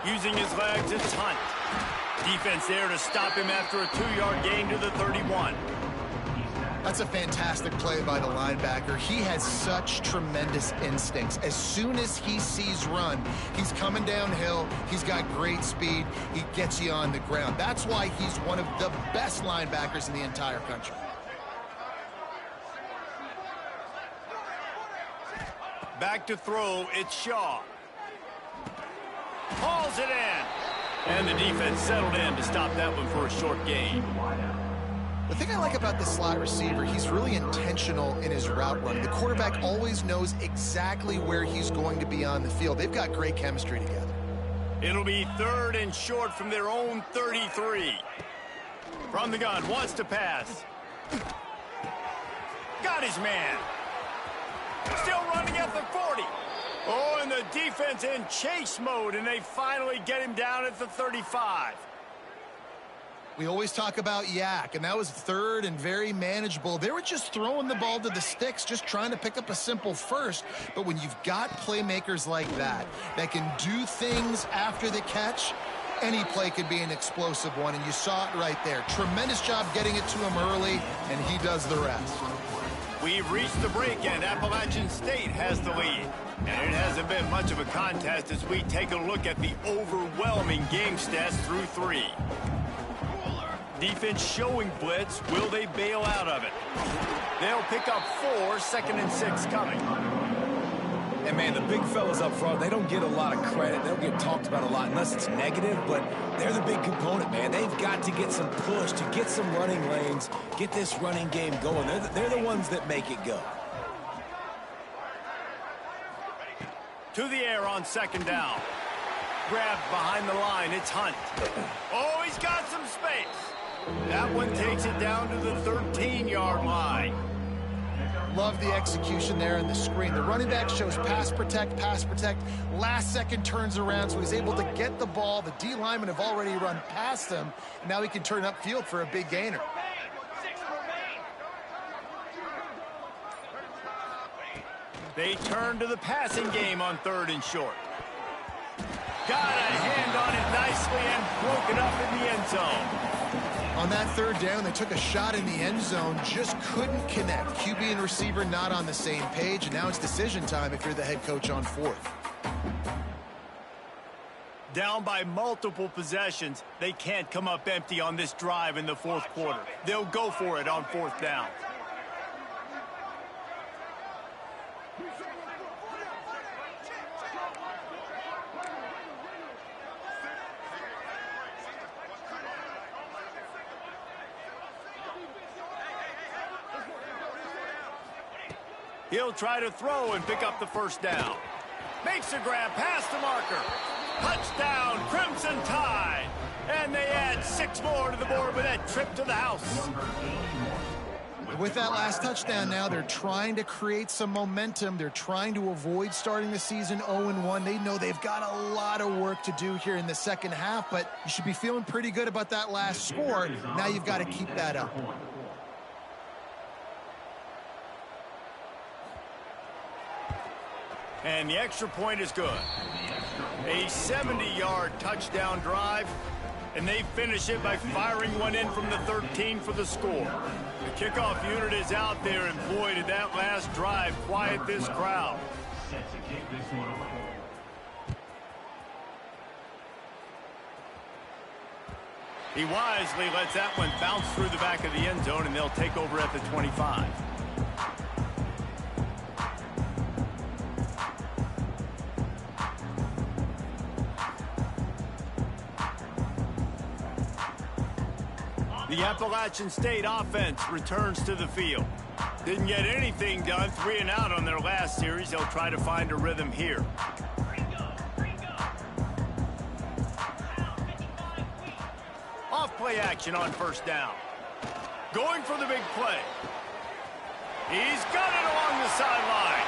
29. Using his legs, it's Hunt. Defense there to stop him after a 2-yard gain to the 31. That's a fantastic play by the linebacker. He has such tremendous instincts. As soon as he sees run, he's coming downhill. He's got great speed. He gets you on the ground. That's why he's one of the best linebackers in the entire country. Back to throw, it's Shaw. Hauls it in. And the defense settled in to stop that one for a short gain. The thing I like about the slot receiver, he's really intentional in his route running. The quarterback always knows exactly where he's going to be on the field. They've got great chemistry together. It'll be 3rd and short from their own 33. From the gun, wants to pass. Got his man. Still running at the 40. Oh, and the defense in chase mode, and they finally get him down at the 35. We always talk about Yak, and that was 3rd and very manageable. They were just throwing the ball to the sticks, just trying to pick up a simple first. But when you've got playmakers like that can do things after the catch, any play could be an explosive one, and you saw it right there. Tremendous job getting it to him early, and he does the rest. We've reached the break, and Appalachian State has the lead. And it hasn't been much of a contest as we take a look at the overwhelming game stats through 3. Defense showing blitz. Will they bail out of it? They'll pick up 4, 2nd and 6 coming. And, man, the big fellas up front, they don't get a lot of credit. They don't get talked about a lot unless it's negative, but they're the big component, man. They've got to get some push, to get some running lanes, get this running game going. They're the ones that make it go. To the air on 2nd down. Grabbed behind the line. It's Hunt. Oh, he's got some space. That one takes it down to the 13-yard line. Love the execution there in the screen. The running back shows pass protect, last second turns around, so he's able to get the ball. The D linemen have already run past him, and now he can turn upfield for a big gainer. They turn to the passing game on 3rd and short. Got a hand on it nicely and broke it up in the end zone. On that 3rd down, they took a shot in the end zone, just couldn't connect. QB and receiver not on the same page, and now it's decision time if you're the head coach on 4th. Down by multiple possessions, they can't come up empty on this drive in the 4th quarter. They'll go for it on 4th down. He'll try to throw and pick up the 1st down. Makes a grab past the marker. Touchdown, Crimson Tide. And they add 6 more to the board with that trip to the house. With that last touchdown now, they're trying to create some momentum. They're trying to avoid starting the season 0-1. They know they've got a lot of work to do here in the second half, but you should be feeling pretty good about that last score. Now you've got to keep that up. And the extra point is good. A 70-yard touchdown drive, and they finish it by firing one in from the 13 for the score. The kickoff unit is out there, and boy, did that last drive quiet this crowd. He wisely lets that one bounce through the back of the end zone, and they'll take over at the 25. The Appalachian State offense returns to the field. Didn't get anything done, 3 and out on their last series. They'll try to find a rhythm here. Off-play action on first down. Going for the big play. He's got it along the sideline.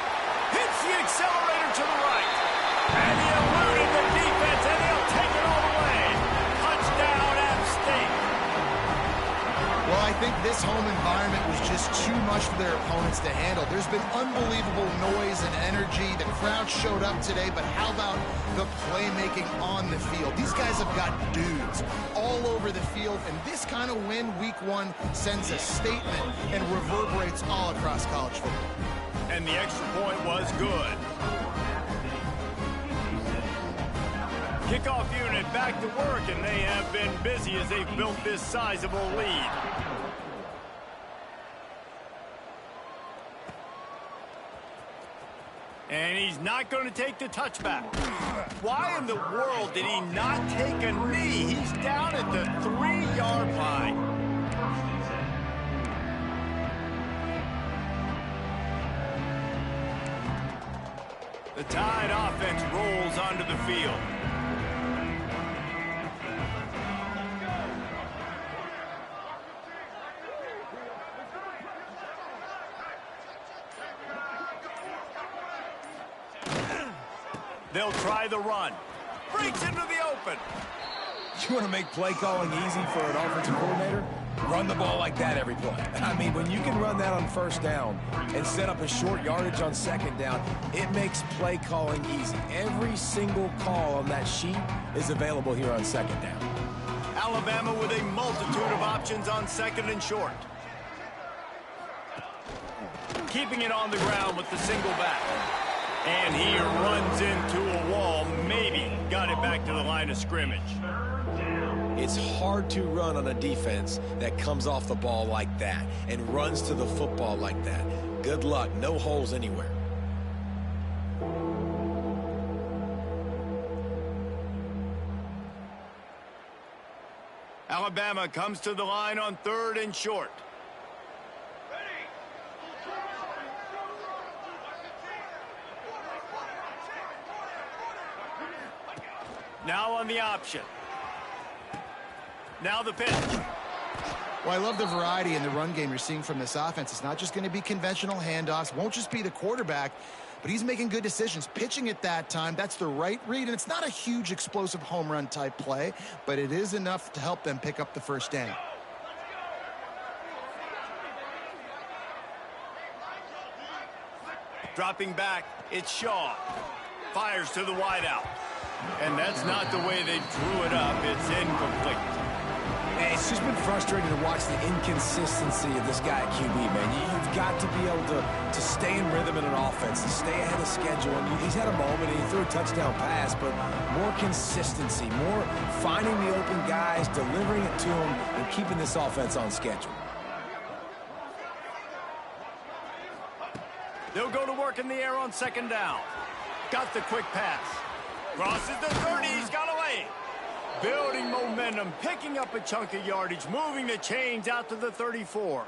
Hits the accelerator to the right. And he eluded the defense, and he'll take it all the way. Touchdown, App State. Well, I think this home environment was just too much for their opponents to handle. There's been unbelievable noise and energy. The crowd showed up today, but how about the playmaking on the field? These guys have got dudes all over the field, and this kind of win week 1 sends a statement and reverberates all across college football. And the extra point was good. Kickoff unit back to work, and they have been busy as they've built this sizable lead. And he's not going to take the touchback. Why in the world did he not take a knee? He's down at the 3-yard line. The Tide offense rolls onto the field. They'll try the run. Breaks into the open. You want to make play calling easy for an offensive coordinator? Run the ball like that every play. I mean, when you can run that on first down and set up a short yardage on second down, it makes play calling easy. Every single call on that sheet is available here on second down. Alabama with a multitude of options on second and short. Keeping it on the ground with the single back. And he runs into a wall. Maybe got it back to the line of scrimmage. It's hard to run on a defense that comes off the ball like that and runs to the football like that. Good luck. No holes anywhere. Alabama comes to the line on third and short. Now on the option. Now the pitch. Well, I love the variety in the run game you're seeing from this offense. It's not just going to be conventional handoffs. Won't just be the quarterback, but he's making good decisions. Pitching at that time, that's the right read, and it's not a huge explosive home run type play, but it is enough to help them pick up the first down. Dropping back, it's Shaw. Fires to the wideout. And that's not the way they drew it up. It's incomplete. It's just been frustrating to watch the inconsistency of this guy at QB, man. You've got to be able to stay in rhythm in an offense, to stay ahead of schedule. And he's had a moment, and he threw a touchdown pass, but more consistency, more finding the open guys, delivering it to them, and keeping this offense on schedule. They'll go to work in the air on second down. Got the quick pass. Crosses the 30, he's got away. Building momentum, picking up a chunk of yardage, moving the chains out to the 34.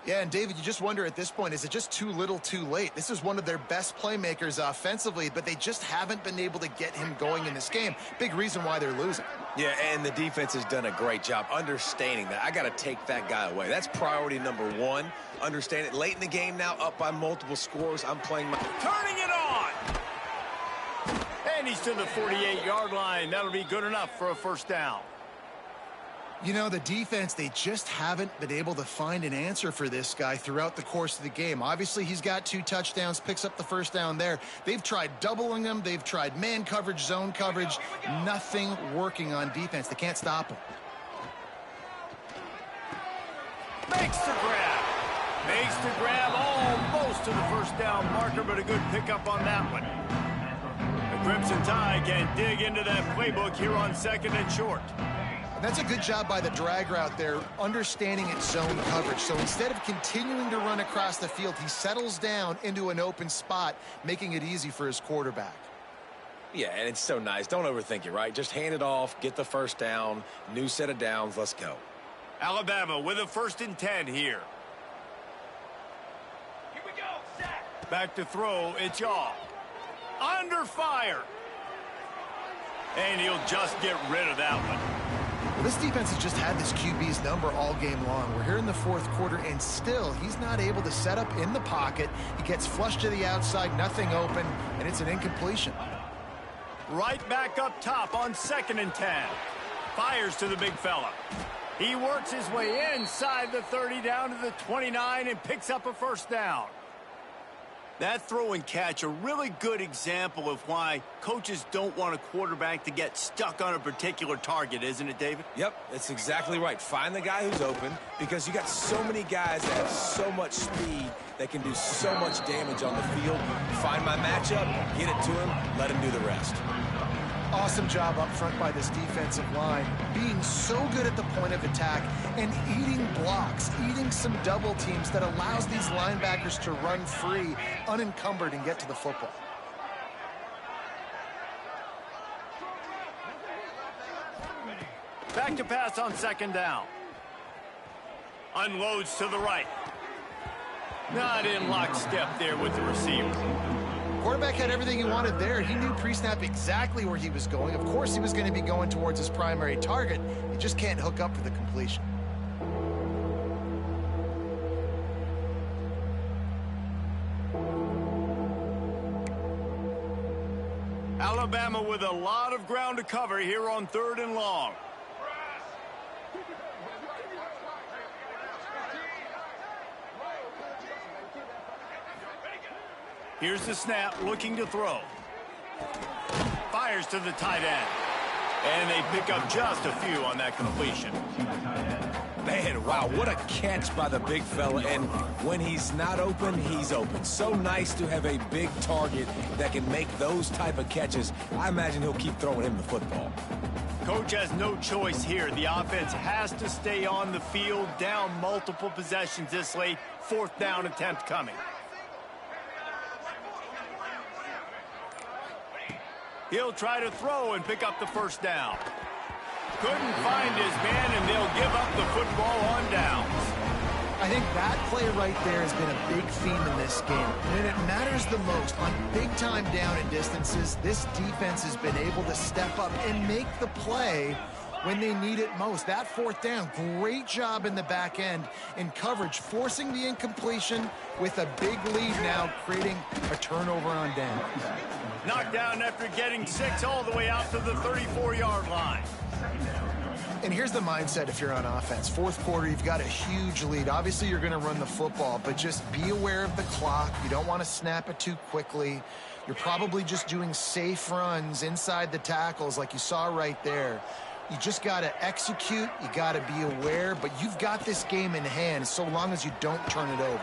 Yeah, and David, you just wonder at this point, is it just too little too late? This is one of their best playmakers offensively, but they just haven't been able to get him going in this game. Big reason why they're losing. Yeah, and the defense has done a great job understanding that. I got to take that guy away. That's priority number one. Understand it. Late in the game now, up by multiple scores. I'm playing my... Turning it on! And he's to the 48-yard line. That'll be good enough for a first down. You know, the defense, they just haven't been able to find an answer for this guy throughout the course of the game. Obviously, he's got 2 touchdowns, picks up the first down there. They've tried doubling him. They've tried man coverage, zone coverage. Nothing working on defense. They can't stop him. Makes the grab. Makes the grab almost to the first down marker, but a good pickup on that one. The Crimson Tide can dig into that playbook here on second and short. And that's a good job by the drag route there, understanding its zone coverage. So instead of continuing to run across the field, he settles down into an open spot, making it easy for his quarterback. Yeah, and it's so nice. Don't overthink it, right? Just hand it off, get the first down, new set of downs, let's go. Alabama with a 1st and 10 here. Here we go, set. Back to throw, it's Yaw. Under fire. And he'll just get rid of that one. Well, this defense has just had this QB's number all game long. We're here in the 4th quarter, and still he's not able to set up in the pocket. He gets flushed to the outside, nothing open, and it's an incompletion. Right back up top on 2nd and 10. Fires to the big fella. He works his way inside the 30 down to the 29 and picks up a 1st down. That throw and catch, a really good example of why coaches don't want a quarterback to get stuck on a particular target, isn't it, David? Yep, that's exactly right. Find the guy who's open, because you got so many guys that have so much speed that can do so much damage on the field. Find my matchup, get it to him, let him do the rest. Awesome job up front by this defensive line, being so good at the point of attack and eating blocks, eating some double teams that allows these linebackers to run free, unencumbered, and get to the football. Back to pass on 2nd down. Unloads to the right. Not in lockstep there with the receiver. Quarterback had everything he wanted there. He knew pre-snap exactly where he was going. Of course he was going to be going towards his primary target. He just can't hook up for the completion. Alabama with a lot of ground to cover here on 3rd and long. Here's the snap, looking to throw. Fires to the tight end. And they pick up just a few on that completion. Man, wow, what a catch by the big fella. And when he's not open, he's open. So nice to have a big target that can make those type of catches. I imagine he'll keep throwing him the football. Coach has no choice here. The offense has to stay on the field, down multiple possessions this late. 4th down attempt coming. He'll try to throw and pick up the 1st down. Couldn't find his man, and they'll give up the football on downs. I think that play right there has been a big theme in this game. When it matters the most, on big-time down and distances, this defense has been able to step up and make the play when they need it most. That 4th down, great job in the back end in coverage, forcing the incompletion with a big lead now, creating a turnover on down. Knocked down after getting 6 all the way out to the 34-yard line. And here's the mindset if you're on offense. 4th quarter, you've got a huge lead. Obviously, you're going to run the football, but just be aware of the clock. You don't want to snap it too quickly. You're probably just doing safe runs inside the tackles like you saw right there. You just got to execute. You got to be aware, but you've got this game in hand so long as you don't turn it over.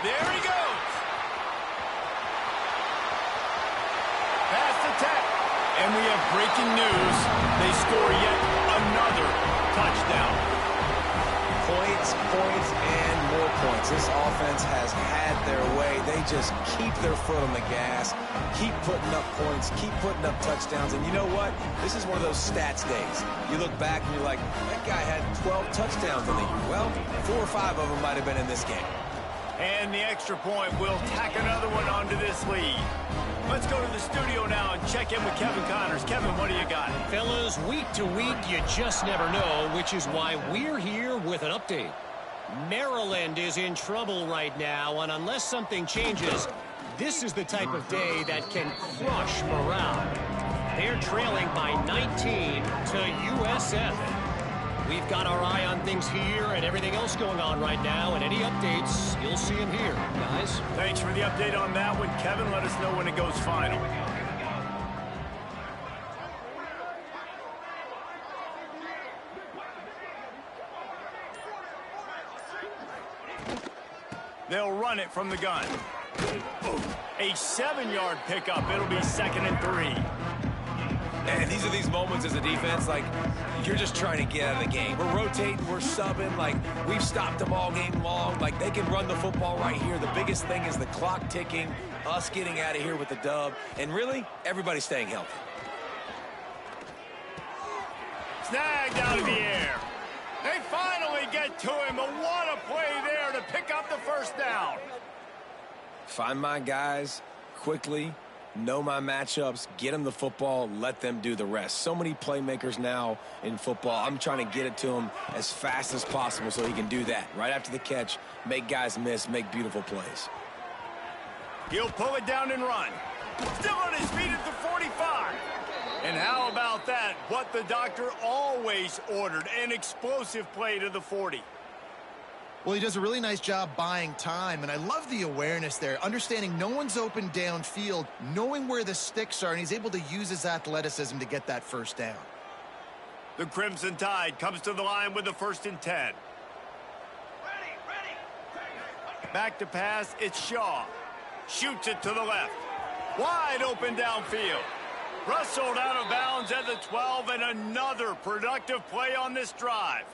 There he goes. Pass attempt. And we have breaking news. They score yet another touchdown. Points, points, and more points. This offense has had their way. They just keep their foot on the gas, keep putting up points, keep putting up touchdowns. And you know what? This is one of those stats days. You look back and you're like, that guy had 12 touchdowns in the year. Well, 4 or 5 of them might have been in this game. And the extra point will tack another one onto this lead. Let's go to the studio now and check in with Kevin Connors. Kevin, what do you got? Fellas, week to week, you just never know, which is why we're here with an update. Maryland is in trouble right now, and unless something changes, this is the type of day that can crush morale. They're trailing by 19 to USF. We've got our eye on things here and everything else going on right now, and any updates, you'll see them here, guys. Thanks for the update on that one, Kevin. Let us know when it goes final. They'll run it from the gun. A 7-yard pickup. It'll be 2nd and 3. And these are these moments as a defense, like, you're just trying to get out of the game. We're rotating, we're subbing, like, we've stopped them all game long. Like, they can run the football right here. The biggest thing is the clock ticking, us getting out of here with the dub, and really, everybody staying healthy. Snagged out of the air. They finally to him, but what a play there to pick up the first down. Find my guys quickly, know my matchups, get them the football, let them do the rest. So many playmakers now in football. I'm trying to get it to him as fast as possible so he can do that. Right after the catch, make guys miss, make beautiful plays. He'll pull it down and run. Still on his feet at the 45. And how about that? What the doctor always ordered, an explosive play to the 40. Well, he does a really nice job buying time, and I love the awareness there, understanding no one's open downfield, knowing where the sticks are, and he's able to use his athleticism to get that first down. The Crimson Tide comes to the line with the 1st and 10. Ready. Back to pass, it's Shaw. Shoots it to the left. Wide open downfield. Rustled out of bounds at the 12, and another productive play on this drive.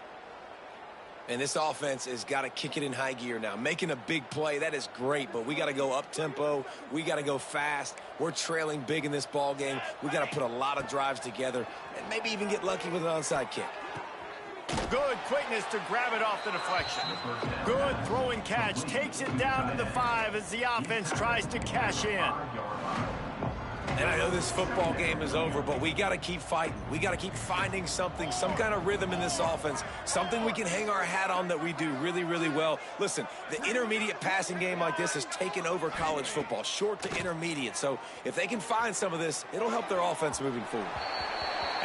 And this offense has got to kick it in high gear now. Making a big play, that is great, but we got to go up-tempo. We got to go fast. We're trailing big in this ball game. We got to put a lot of drives together and maybe even get lucky with an onside kick. Good quickness to grab it off the deflection. Good throw and catch. Takes it down to the 5 as the offense tries to cash in. And I know this football game is over, but we got to keep fighting. We got to keep finding something, some kind of rhythm in this offense, something we can hang our hat on that we do really, really well. Listen, the intermediate passing game like this has taken over college football, short to intermediate. So if they can find some of this, it'll help their offense moving forward.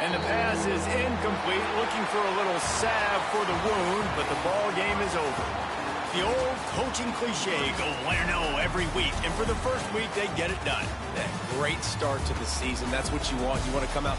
And the pass is incomplete, looking for a little salve for the wound, but the ball game is over. The old coaching cliche, go win or no every week, and for the first week, they get it done. That great start to the season. That's what you want. You want to come out